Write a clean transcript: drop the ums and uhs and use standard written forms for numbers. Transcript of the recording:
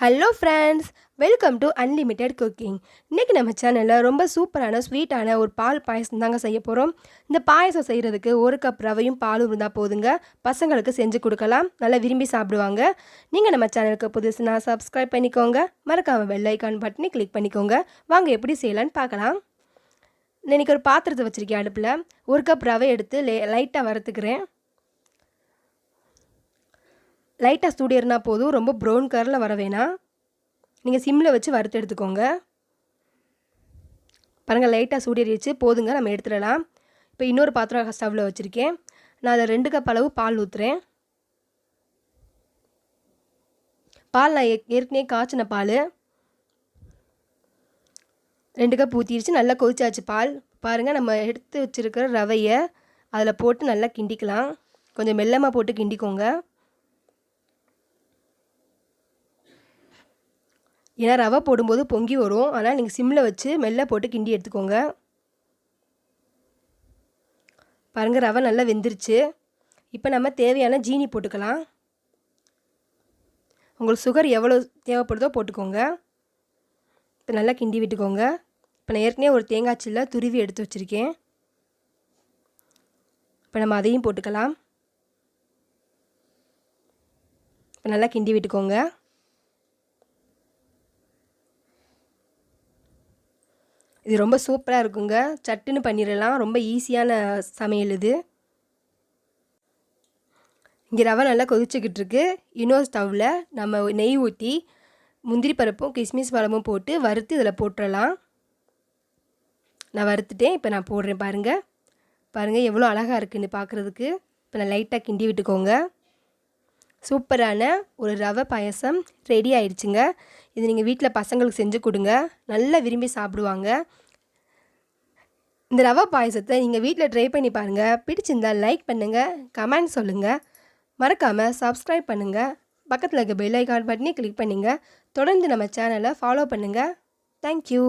Hello friends, welcome to unlimited cooking. இன்றைக்கி நம்ம சேனலில் ரொம்ப சூப்பரான ஸ்வீட்டான ஒரு பால் பாயசம் தாங்க செய்ய போகிறோம். இந்த பாயசம் செய்கிறதுக்கு 1 கப் ரவையும் பாலும் இருந்தால் போதுங்க. பசங்களுக்கு செஞ்சு கொடுக்கலாம், நல்லா விரும்பி சாப்பிடுவாங்க. நீங்கள் நம்ம சேனலுக்கு புதுசுனா சப்ஸ்கிரைப் பண்ணிக்கோங்க, மறக்காமல் பெல் ஐக்கான் பட்டனை கிளிக் பண்ணிக்கோங்க. வாங்க எப்படி செய்யலான்னு பார்க்கலாம். இன்றைக்கி ஒரு பாத்திரத்தை வச்சுருக்கேன் அடுப்பில். 1 கப் ரவை எடுத்து லைட்டாக வறுத்துக்கிறேன். லைட்டாக சூடேறினா போதும், ரொம்ப ப்ரௌன் கலரில் வர வேணாம். நீங்கள் சிம்மில் வச்சு வறுத்து எடுத்துக்கோங்க. பாருங்கள், லைட்டாக சூடேறிச்சு, போதுங்க, நம்ம எடுத்துடலாம். இப்போ இன்னொரு பாத்திரம் ஸ்டவ்வில் வச்சுருக்கேன். நான் அதில் 2 கப் அளவு பால் ஊற்றுறேன். பால் நான் ஏற்கனவே காய்ச்சின பால் 2 கப் ஊற்றிடுச்சு. நல்லா கொதிச்சாச்சு பால். பாருங்கள், நம்ம எடுத்து வச்சுருக்கிற ரவையை அதில் போட்டு நல்லா கிண்டிக்கலாம். கொஞ்சம் மெல்லமாக போட்டு கிண்டிக்கோங்க. ஏன்னா ரவை போடும்போது பொங்கி வரும், ஆனால் நீங்கள் சிம்மில் வச்சு மெல்ல போட்டு கிண்டி எடுத்துக்கோங்க. பாருங்கள், ரவை நல்லா வெந்துருச்சு. இப்போ நம்ம தேவையான ஜீனி போட்டுக்கலாம். உங்களுக்கு சுகர் எவ்வளோ தேவைப்படுதோ போட்டுக்கோங்க. இப்போ நல்லா கிண்டி விட்டுக்கோங்க. இப்போ நான் ஏற்கனவே ஒரு தேங்காய் சில்லை துருவி எடுத்து வச்சுருக்கேன். இப்போ நம்ம அதையும் போட்டுக்கலாம். இப்போ நல்லா கிண்டி விட்டுக்கோங்க. இது ரொம்ப சூப்பராக இருக்குங்க. சட்டுன்னு பண்ணிடலாம், ரொம்ப ஈஸியான சமையல் இது. இங்கே ரவை நல்லா கொதிச்சுக்கிட்டு இருக்கு. இன்னொரு ஸ்டவ்வில் நம்ம நெய் ஊற்றி முந்திரி பருப்பும் கிஸ்மிஸ் பழமும் போட்டு வறுத்து இதில் போட்டுடலாம். நான் வறுத்துட்டேன், இப்போ நான் போடுறேன். பாருங்கள் எவ்வளோ அழகாக இருக்குன்னு பார்க்குறதுக்கு. இப்போ நான் லைட்டாக கிண்டி விட்டுக்கோங்க. சூப்பரான ஒரு ரவை பாயசம் ரெடி ஆயிடுச்சுங்க. இது நீங்கள் வீட்டில் பசங்களுக்கு செஞ்சு கொடுங்க, நல்லா விரும்பி சாப்பிடுவாங்க. இந்த ரவை பாயசத்தை நீங்கள் வீட்டில் ட்ரை பண்ணி பாருங்கள். பிடிச்சிருந்தால் லைக் பண்ணுங்கள், கமெண்ட் சொல்லுங்கள், மறக்காமல் சப்ஸ்கிரைப் பண்ணுங்கள். பக்கத்தில் இருக்க பெல் ஐக்கான் பட்டனை கிளிக் பண்ணுங்கள். தொடர்ந்து நம்ம சேனலை ஃபாலோ பண்ணுங்கள். தேங்க்யூ.